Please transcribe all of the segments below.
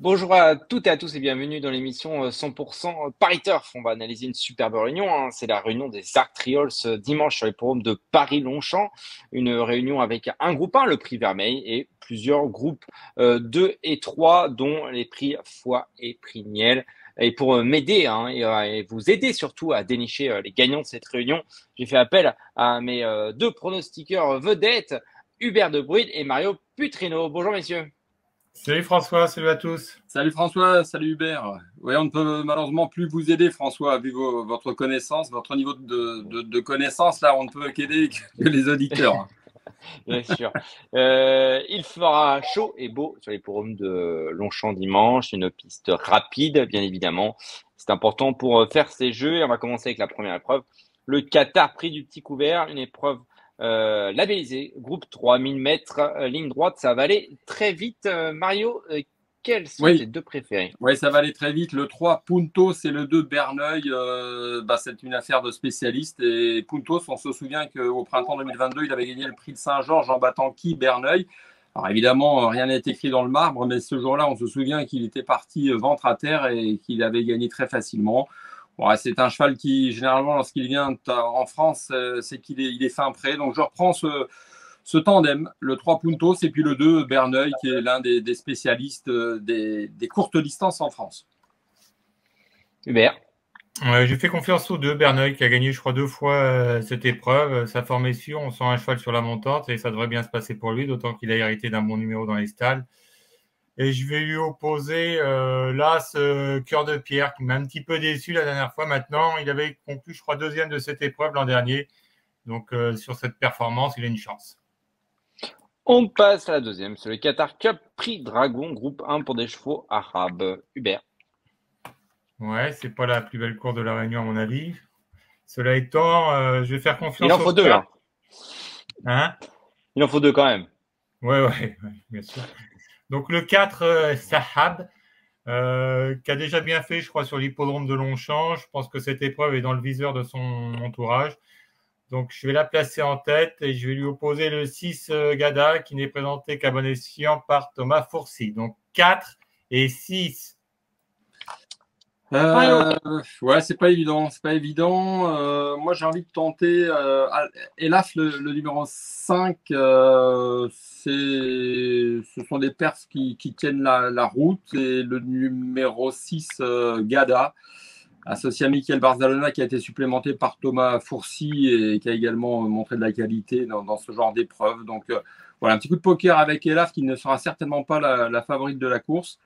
Bonjour à toutes et à tous et bienvenue dans l'émission 100% Paris Turf. On va analyser une superbe réunion, hein. C'est la réunion des Arc Triols dimanche sur les forums de Paris-Longchamp. Une réunion avec un groupe 1, le prix Vermeil, et plusieurs groupes 2 et 3, dont les prix Foix et prix Niel. Et pour m'aider et vous aider surtout à dénicher les gagnants de cette réunion, j'ai fait appel à mes deux pronostiqueurs vedettes, Hubert de Bruyne et Mario Putrino. Bonjour messieurs. Salut François, salut à tous. Salut François, salut Hubert. Oui, on ne peut malheureusement plus vous aider, François, vu votre connaissance, votre niveau de connaissance. Là, on ne peut qu'aider que les auditeurs. Bien sûr. Il fera chaud et beau sur les forums de Longchamp dimanche. Une piste rapide, bien évidemment. C'est important pour faire ces jeux. Et on va commencer avec la première épreuve. Le Qatar Prix du Petit Couvert, une épreuve labellisée, groupe 3000 mètres, ligne droite. Ça va aller très vite. Mario, quels sont tes Oui, deux préférés? oui, ça va aller très vite. Le 3, Puntos, et le 2, Berneuil. C'est une affaire de spécialistes. Et Puntos, on se souvient qu'au printemps 2022, il avait gagné le prix de Saint-Georges en battant qui Berneuil. Alors évidemment, rien n'est écrit dans le marbre, mais ce jour-là, on se souvient qu'il était parti ventre à terre et qu'il avait gagné très facilement. Bon, c'est un cheval qui, généralement, lorsqu'il vient en France, c'est il est fin prêt. Donc, je reprends ce tandem, le 3 Puntos et puis le 2 Berneuil, qui est l'un des spécialistes des courtes distances en France. Hubert. J'ai fait confiance aux deux. Berneuil qui a gagné, je crois, 2 fois cette épreuve. Sa forme est sûre, on sent un cheval sur la montante et ça devrait bien se passer pour lui, d'autant qu'il a hérité d'un bon numéro dans les stalles. Et je vais lui opposer l'As Cœur de Pierre, qui m'a un petit peu déçu la dernière fois. Maintenant, il avait conclu, je crois, deuxième de cette épreuve l'an dernier. Donc, sur cette performance, il a une chance. On passe à la deuxième. C'est le Qatar Cup Prix Dragon, groupe 1 pour des chevaux arabes. Hubert. Ouais, c'est pas la plus belle course de la Réunion, à mon avis. Cela étant, je vais faire Il en confiance au faut deux, 4. hein. Hein? Il en faut deux quand même. Ouais, bien sûr. Donc le 4, Sahab, qui a déjà bien fait, je crois, sur l'hippodrome de Longchamp. Je pense que cette épreuve est dans le viseur de son entourage. Donc je vais la placer en tête et je vais lui opposer le 6, Gada, qui n'est présenté qu'à bon escient par Thomas Fourcy. Donc 4 et 6. Mario. Ouais, c'est pas évident, c'est pas évident. Moi, j'ai envie de tenter Elaf, le numéro 5. Ce sont des perfs qui tiennent la route. Et le numéro 6, Gada, associé à Michael Barzalona, qui a été supplémenté par Thomas Fourcy et qui a également montré de la qualité dans ce genre d'épreuve. Donc, voilà, un petit coup de poker avec Elaf, qui ne sera certainement pas la favorite de la course.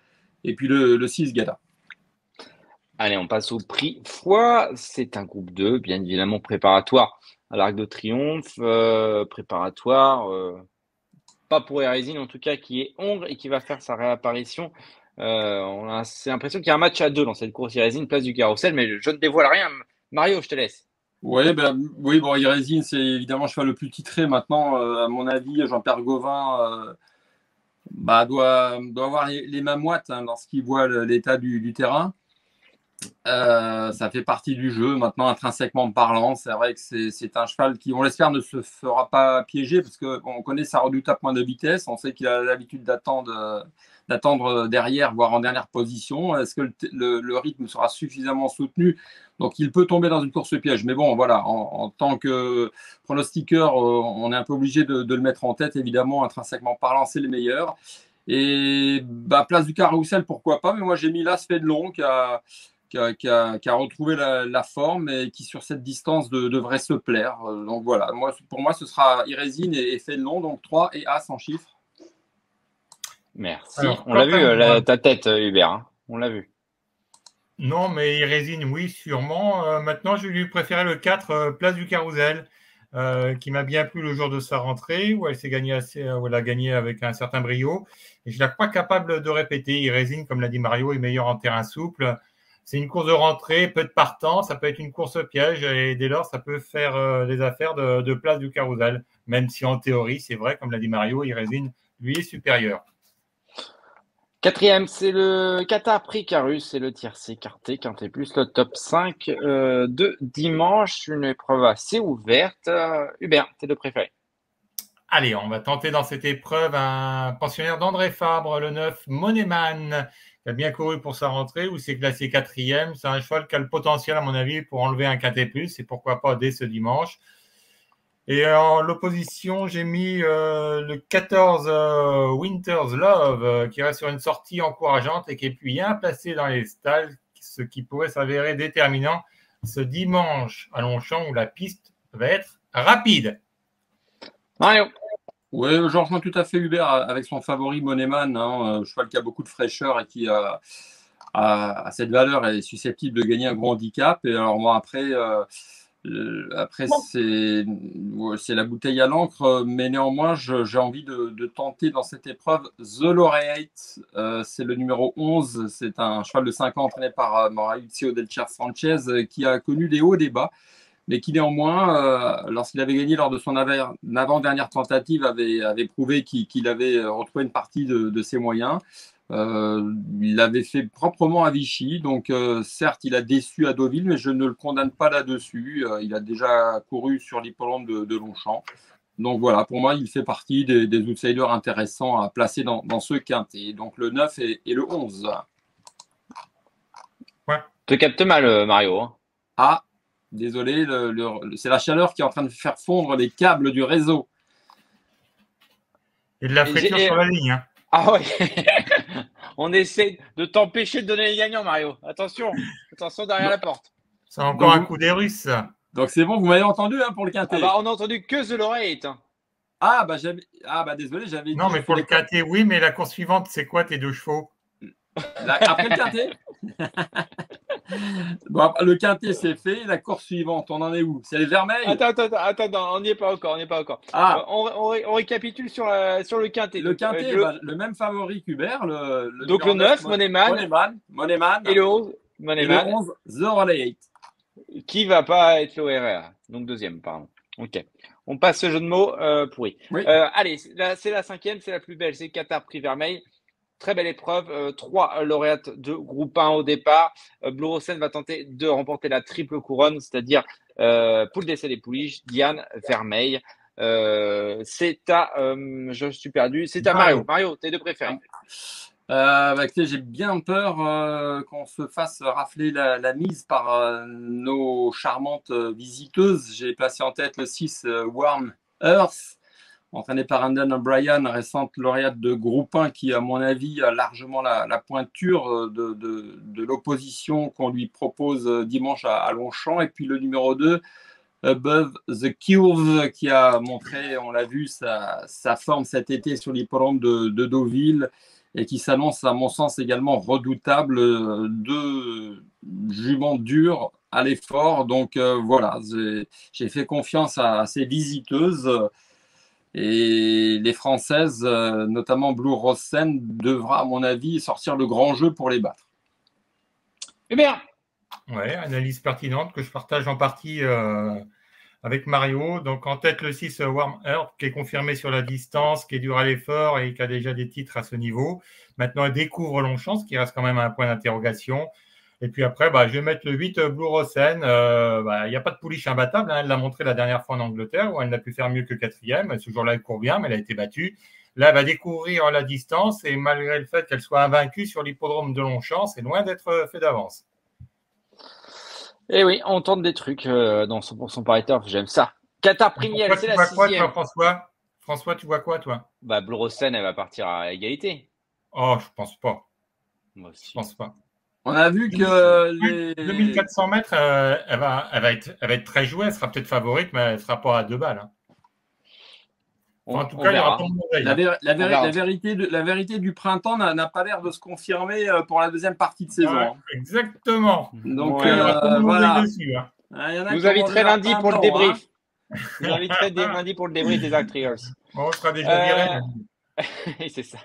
Et puis le 6, Gada. Allez, on passe au prix Foix. C'est un groupe 2, bien évidemment préparatoire à l'Arc de Triomphe. Préparatoire, pas pour Hérésine en tout cas, qui est Hongre et qui va faire sa réapparition. On a assez l'impression qu'il y a un match à deux dans cette course Hérésine, place du Carrousel, mais je ne dévoile rien. Mario, je te laisse. Ouais, oui, bon, Irésine, c'est évidemment le cheval le plus titré maintenant. À mon avis, Jean-Pierre Gauvin doit avoir les mains moites, hein, lorsqu'il voit l'état du terrain. Ça fait partie du jeu. Maintenant, intrinsèquement parlant, c'est vrai que c'est un cheval qui, on l'espère, ne se fera pas piéger parce qu'on connaît sa redoutable pointe de vitesse. On sait qu'il a l'habitude d'attendre derrière, voire en dernière position. Est-ce que le rythme sera suffisamment soutenu? Donc, il peut tomber dans une course piège. Mais bon, voilà, en tant que pronostiqueur, on est un peu obligé de le mettre en tête. Évidemment, intrinsèquement parlant, c'est le meilleur. Et place du Carrousel, pourquoi pas? Mais moi, j'ai mis l'As Fédelon qui a retrouvé la forme et qui, sur cette distance, devrait se plaire. Donc voilà, pour moi, ce sera Irésine et Fédelon, donc 3 et As en chiffres. Merci. Alors, On quant l'a vu, à moi, ta tête, Hubert, hein. On l'a vu. non, mais il résine, oui, sûrement. Maintenant, je vais lui préférer le 4, Place du Carrousel, qui m'a bien plu le jour de sa rentrée, où elle s'est gagnée où elle a gagné avec un certain brio. Et je la crois capable de répéter. Il résine, comme l'a dit Mario, est meilleur en terrain souple. C'est une course de rentrée, peu de partants, ça peut être une course piège, et dès lors, ça peut faire des affaires de Place du Carrousel. Même si en théorie, c'est vrai, comme l'a dit Mario, il résine, lui, est supérieur. Quatrième, c'est le Qatar Prix Carus, c'est le tiercé écarté, quinté plus le top 5 de dimanche. Une épreuve assez ouverte. Hubert, tes deux préférés. Allez, on va tenter dans cette épreuve un pensionnaire d'André Fabre, le 9, Moneman, qui a bien couru pour sa rentrée, où c'est classé 4e. C'est un cheval qui a le potentiel, à mon avis, pour enlever un quintet plus, et pourquoi pas dès ce dimanche. Et en l'opposition, j'ai mis le 14 Winter's Love, qui reste sur une sortie encourageante et qui est bien placé dans les stalles, ce qui pourrait s'avérer déterminant ce dimanche à Longchamp, où la piste va être rapide. Mario. Oui, je rejoins tout à fait Hubert avec son favori Moneman, hein, cheval qui a beaucoup de fraîcheur et qui a cette valeur et est susceptible de gagner un gros handicap. Et alors moi après c'est la bouteille à l'encre, mais néanmoins j'ai envie de tenter dans cette épreuve The Laureate. C'est le numéro 11, c'est un cheval de 5 ans entraîné par Mauricio Del Cher Sanchez, qui a connu des hauts et des bas, mais qui néanmoins, lorsqu'il avait gagné lors de son avant-dernière tentative, avait prouvé qu'il avait retrouvé une partie de ses moyens. Il l'avait fait proprement à Vichy, donc certes il a déçu à Deauville, mais je ne le condamne pas là-dessus. Il a déjà couru sur l'hippodrome de Longchamp, donc voilà, pour moi il fait partie des outsiders intéressants à placer dans ce quintet, donc le 9 et le 11. Ouais. Te capte mal Mario. Ah, désolé, c'est la chaleur qui est en train de faire fondre les câbles du réseau. Et de la friture sur la ligne, hein. Ah ouais. On essaie de t'empêcher de donner les gagnants, Mario. Attention derrière la porte. C'est encore un coup des Russes. Donc c'est bon, vous m'avez entendu pour le quintet. On n'a entendu que The Laureate. Désolé, j'avais dit. Non, mais pour le quintet, oui, mais la course suivante, c'est quoi tes 2 chevaux? Après le quintet. Bon, le quintet, c'est fait. La course suivante, on en est où? C'est les Vermeils? Attends, on n'y est pas encore. On récapitule sur le quintet. Le quintet, le même favori qu'Hubert. Donc le 9, Moneman. Et le 11, Moneman. Et le 11, The Laureate. Qui va pas être l'ORR. Donc deuxième, pardon. Ok. On passe ce jeu de mots pourri. Oui. Allez, c'est la 5e, c'est la plus belle. C'est Qatar Prix Vermeil. Très belle épreuve, 3 lauréates de groupe 1 au départ. Blue Rosen va tenter de remporter la triple couronne, c'est-à-dire Poule d'essai des Pouliches, Diane, Vermeil. C'est à, je suis perdu, c'est à Mario. Mario, tes 2 préférés. J'ai bien peur qu'on se fasse rafler la mise par nos charmantes visiteuses. J'ai placé en tête le 6 Warm Earth, entraîné par Andon O'Brien, récente lauréate de groupe 1, qui, à mon avis, a largement la pointure de l'opposition qu'on lui propose dimanche à Longchamp. Et puis le numéro 2, Above the Curve, qui a montré, on l'a vu, sa forme cet été sur l'hippodrome de Deauville, et qui s'annonce, à mon sens, également redoutable, de juments durs à l'effort. Donc voilà, j'ai fait confiance à ces visiteuses. Et les Françaises, notamment Blue Rosen, devra, à mon avis, sortir le grand jeu pour les battre. Eh bien. Ouais, analyse pertinente que je partage en partie avec Mario. Donc en tête le 6 Warm Earth, qui est confirmé sur la distance, qui est dur à l'effort et qui a déjà des titres à ce niveau. Maintenant, elle découvre Longchamp, ce qui reste quand même un point d'interrogation. Et puis après, je vais mettre le 8 Blue Rosen. Il n'y a pas de pouliche imbattable, hein. Elle l'a montré la dernière fois en Angleterre, où elle n'a pu faire mieux que 4e. Ce jour-là, elle court bien, mais elle a été battue. Là, elle va découvrir la distance, et malgré le fait qu'elle soit invaincue sur l'hippodrome de Longchamp, c'est loin d'être fait d'avance. Eh oui, on tente des trucs dans 100% Paris Turf, j'aime ça. Qatar Priniel, c'est la 6e. Tu vois quoi, toi, François, tu vois quoi, toi? Blue Rosen, elle va partir à égalité. Oh, je pense pas. Moi aussi. Je pense pas. On a vu que 2400 mètres, elle va être très jouée. Elle sera peut-être favorite, mais elle ne sera pas à 2 balles. Hein. En tout cas, il y aura pas de la vérité du printemps n'a pas l'air de se confirmer pour la deuxième partie de saison. Ouais, exactement. Donc voilà. Dessus, hein. Vous inviterez lundi pour le débrief. Vous inviterez lundi pour le débrief des Actrials. On sera déjà viré. C'est ça,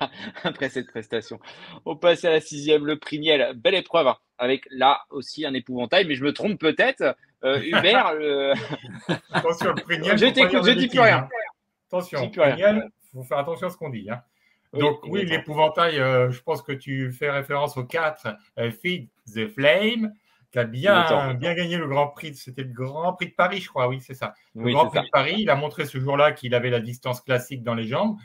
après cette prestation. On passe à la 6e, le Priniel. Belle épreuve, hein, avec là aussi un épouvantail, mais je me trompe peut-être. Hubert, Attention, le Priniel. Je t'écoute, je dis plus rien. Attention, Priniel, il faut faire attention à ce qu'on dit. Hein. Donc, oui, l'épouvantail, je pense que tu fais référence au 4, Feed the Flame, qui a bien gagné le Grand Prix. C'était le Grand Prix de Paris, je crois. Oui, c'est ça. Le Grand Prix de Paris, il a montré ce jour-là qu'il avait la distance classique dans les jambes.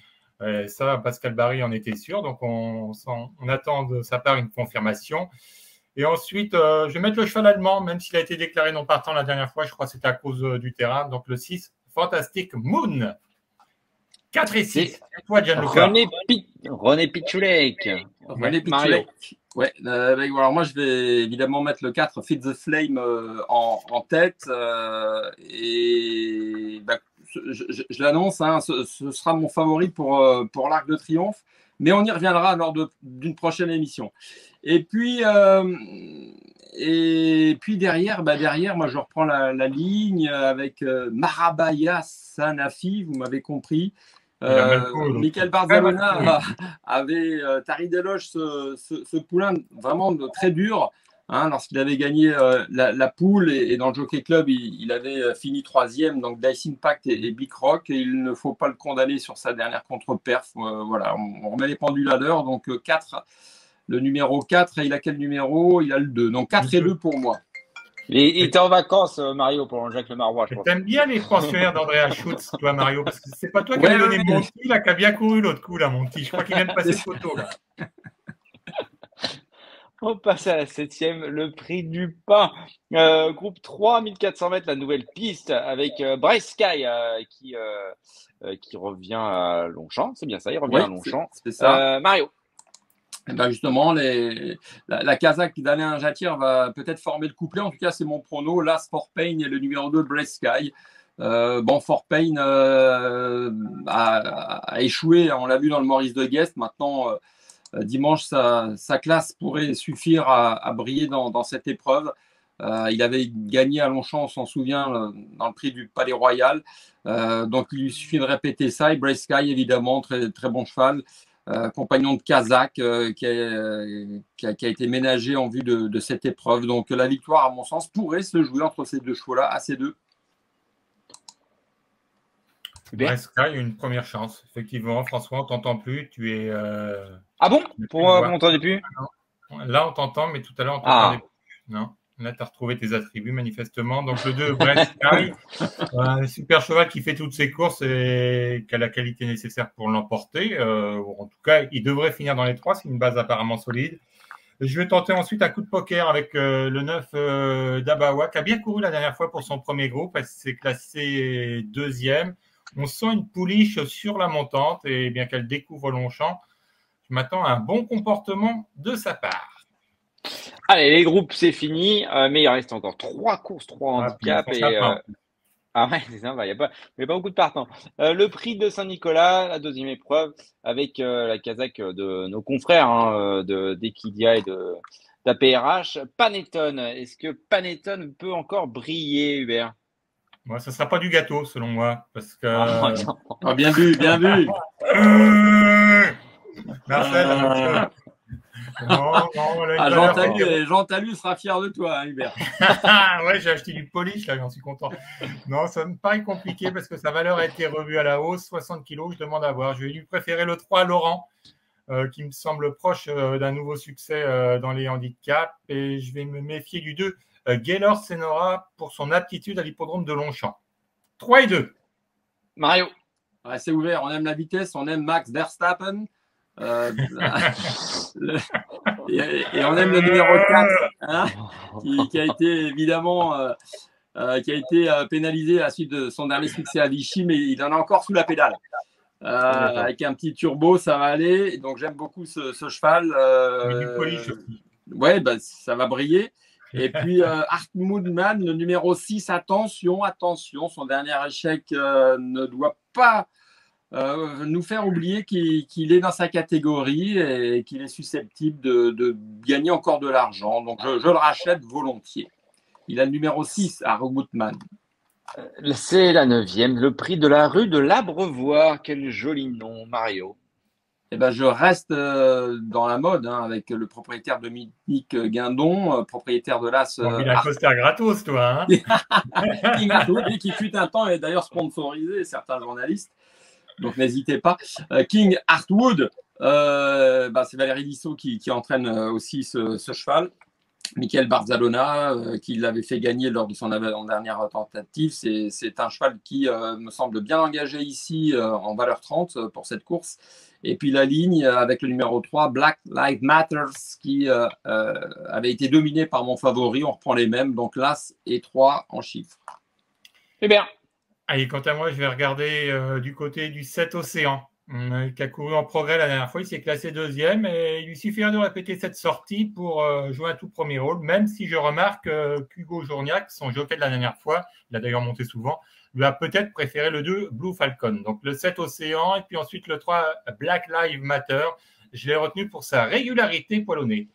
Ça, Pascal Barry en était sûr. Donc, on attend de sa part une confirmation. Et ensuite, je vais mettre le cheval allemand, même s'il a été déclaré non partant la dernière fois. Je crois que c'était à cause du terrain. Donc, le 6, Fantastic Moon. 4 et 6. C'est Toi, Gianluca. René Pichulek. René Mario. Pichulek. Ouais, alors moi, je vais évidemment mettre le 4, Feed the Flame, en tête. Et bah, je l'annonce, hein, ce sera mon favori pour l'Arc de Triomphe. Mais on y reviendra lors d'une prochaine émission. Et puis derrière, moi, je reprends la ligne avec Marabaya Sanofi, vous m'avez compris. Michael Barzalona avait tari d'éloge ce poulain vraiment très dur, hein, lorsqu'il avait gagné la poule et dans le Jockey Club il avait fini 3e, donc Dice Impact et Big Rock, et il ne faut pas le condamner sur sa dernière contre-perf. Voilà, on remet les pendules à l'heure. Donc 4, le numéro 4, et il a quel numéro? Il a le 2, donc 4 et 2 pour moi. Il était en vacances, Mario, pour Jacques Le Marois, je pense. T'aimes bien les pensionnaires d'Andrea Schutz, toi, Mario, parce que c'est pas toi qui as donné Monty, là, qui a bien couru l'autre coup, là, Monty. Je crois qu'il vient de passer le photo, là. On passe à la 7e, le prix du pain. Groupe 3, 1400 mètres, la nouvelle piste avec Bryce Sky qui revient à Longchamp. C'est bien ça, il revient à Longchamp. C'est ça. Mario. Et ben justement, la Kazakh d'Alain Jattir va peut-être former le couplet. En tout cas, c'est mon prono. Last for Pain et le numéro 2, Bryce Sky. For Pain a échoué. On l'a vu dans le Maurice de Guest. Maintenant, dimanche, sa classe pourrait suffire à briller dans cette épreuve. Il avait gagné à Longchamp, on s'en souvient, dans le prix du Palais Royal. Donc, il lui suffit de répéter ça. Et Bryce Sky, évidemment, très, très bon cheval. Compagnon de Kazakh qui a été ménagé en vue de cette épreuve. Donc, la victoire, à mon sens, pourrait se jouer entre ces deux chevaux-là, à ces deux. Bryce Sky, une première chance. Effectivement, François, on t'entend plus. Tu es. Ah bon? Pourquoi vous m'entendez plus? Là, on t'entend, mais tout à l'heure, on t'entendait plus. Non. Là, tu as retrouvé tes attributs, manifestement. Donc, le 2, Bryce Sky, un super cheval qui fait toutes ses courses et qui a la qualité nécessaire pour l'emporter. En tout cas, il devrait finir dans les 3. C'est une base apparemment solide. Je vais tenter ensuite un coup de poker avec le 9 Dabawa, qui a bien couru la dernière fois pour son premier groupe. Elle s'est classée 2e. On sent une pouliche sur la montante et bien qu'elle découvre Longchamp, je m'attends à un bon comportement de sa part. Allez, les groupes, c'est fini, mais il reste encore 3 courses, 3 handicaps. Ah ouais, c'est sympa, il n'y a pas beaucoup de partants. Le prix de Saint-Nicolas, la 2e épreuve, avec la Kazakh de nos confrères d'Equidia et d'APRH. Panettone, est-ce que Panettone peut encore briller, Hubert? Moi, ça ne sera pas du gâteau, selon moi, parce que… bien vu, bien vu. Marcel, Jean Talus sera fier de toi, hein, Hubert. Ouais, j'ai acheté du polish, là, j'en suis content. Non, ça me paraît compliqué parce que sa valeur a été revue à la hausse, 60 kilos, je demande à voir. Je vais lui préférer le 3, Laurent, qui me semble proche d'un nouveau succès dans les handicaps, et je vais me méfier du 2, Gaylor Senora, pour son aptitude à l'hippodrome de Longchamp. 3 et 2. Mario. Ouais, c'est ouvert, on aime la vitesse, on aime Max Verstappen. Et on aime le numéro 4, hein, qui a été évidemment pénalisé à la suite de son dernier succès à Vichy, mais il en a encore sous la pédale. Avec un petit turbo, ça va aller. Donc j'aime beaucoup ce cheval. Du polish aussi. Ouais, ça va briller. Et puis Hartmut-Man, le numéro 6, attention, son dernier échec ne doit pas nous faire oublier qu'il est dans sa catégorie et qu'il est susceptible de gagner encore de l'argent. Donc, je le rachète volontiers. Il a le numéro 6, Hartmut-Man. C'est la 9e, le prix de la rue de l'Abreuvoir. Quel joli nom, Mario. Eh ben, je reste dans la mode avec le propriétaire Dominique Guindon, propriétaire de l'As. Il a un poster gratos, toi. King, qui fut un temps et d'ailleurs sponsorisé certains journalistes. Donc n'hésitez pas. King Hartwood, c'est Valérie Dissot qui entraîne aussi ce cheval. Michael Barzalona, qui l'avait fait gagner lors de son avant-dernière tentative. C'est un cheval qui me semble bien engagé ici en valeur 30 pour cette course. Et puis la ligne avec le numéro 3, Black Lives Matter, qui avait été dominé par mon favori. On reprend les mêmes, donc l'As et 3 en chiffres. Eh bien. Allez, quant à moi, je vais regarder du côté du 7 Océan, qui a couru en progrès la dernière fois. Il s'est classé deuxième et il lui suffira de répéter cette sortie pour jouer un tout premier rôle, même si je remarque qu'Hugo Journiac, son jockey de la dernière fois, il a d'ailleurs monté souvent, lui a peut-être préféré le 2 Blue Falcon. Donc le 7 Océan et puis ensuite le 3 Black Lives Matter. Je l'ai retenu pour sa régularité poilonnée.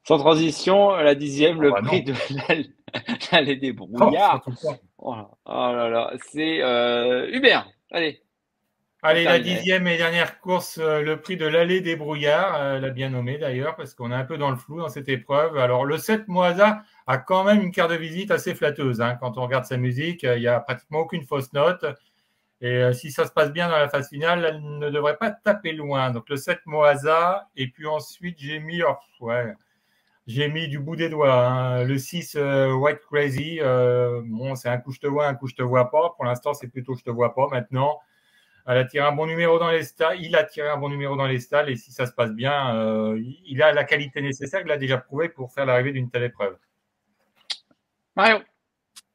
Sans transition, la 10e, le prix de l'allée des brouillards. Oh là là, c'est Hubert. Allez, la 10e et dernière course, le prix de l'allée des brouillards, l'a bien nommé d'ailleurs, parce qu'on est un peu dans le flou dans cette épreuve. Alors le 7 Moisa a quand même une carte de visite assez flatteuse. Hein. Quand on regarde sa musique, il n'y a pratiquement aucune fausse note. Et si ça se passe bien dans la phase finale, elle ne devrait pas taper loin. Donc le 7 Moisa, et puis ensuite j'ai mis... J'ai mis du bout des doigts. Hein. Le 6 White Crazy, bon, c'est un coup je te vois, un coup je te vois pas. Pour l'instant, c'est plutôt je te vois pas. Maintenant, elle a tiré un bon numéro dans les stalles. Il a tiré un bon numéro dans les stalles. Et si ça se passe bien, il a la qualité nécessaire. Il l'a déjà prouvé pour faire l'arrivée d'une telle épreuve. Mario.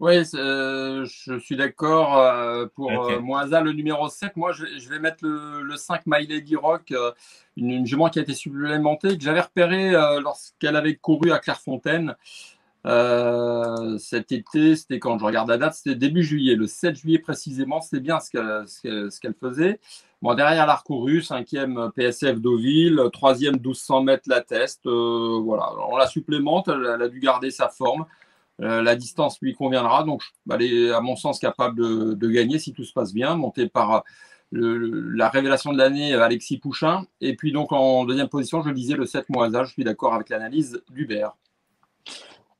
Oui, je suis d'accord pour Moisa, le numéro 7. Moi, je vais mettre le 5 My Lady Rock, une jument qui a été supplémentée, que j'avais repérée lorsqu'elle avait couru à Clairefontaine cet été. C'était quand je regarde la date, c'était début juillet, le 7 juillet précisément. C'était bien ce qu'elle faisait. Bon, derrière, elle a recouru, 5e PSF Deauville, 3e 1200 mètres la test. Voilà, on la supplémente, elle a dû garder sa forme. La distance lui conviendra, donc elle est à mon sens capable de gagner si tout se passe bien, montée par la révélation de l'année Alexis Pouchin. Et puis donc en deuxième position, je disais le 7 Moisa, je suis d'accord avec l'analyse d'Hubert.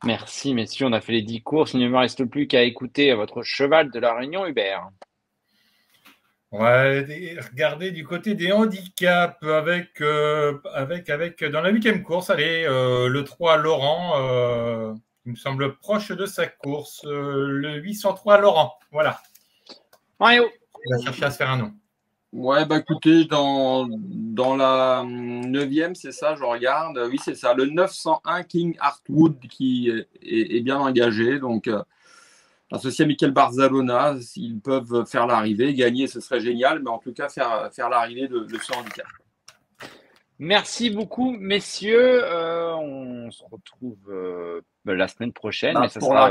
Merci messieurs, on a fait les 10 courses, il ne me reste plus qu'à écouter votre cheval de la Réunion, Hubert. On va regarder du côté des handicaps avec dans la 8e course, allez, le 3 Laurent, il me semble proche de sa course, le 803 Laurent. Voilà. Mario. Il va chercher à se faire un nom. Ouais, bah écoutez, dans la 9e, c'est ça, je regarde. Oui, c'est ça. Le 901 King Artwood qui est bien engagé. Donc, associé à Michael Barzalona, s'ils peuvent faire l'arrivée, gagner, ce serait génial. Mais en tout cas, faire l'arrivée de ce handicap. Merci beaucoup, messieurs. On se retrouve la semaine prochaine. Mais ça sera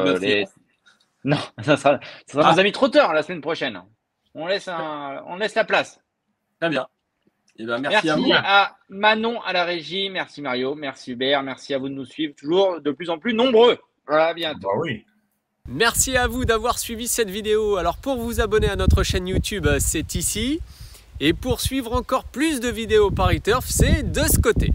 Non, ça sera nos amis trotteurs la semaine prochaine. On laisse la place. Très bien. Eh ben, merci à vous. À Manon à la régie. Merci Mario. Merci Hubert. Merci à vous de nous suivre. Toujours de plus en plus nombreux. Voilà, à bientôt. Bah oui. Merci à vous d'avoir suivi cette vidéo. Alors pour vous abonner à notre chaîne YouTube, c'est ici. Et pour suivre encore plus de vidéos Paris Turf, c'est de ce côté.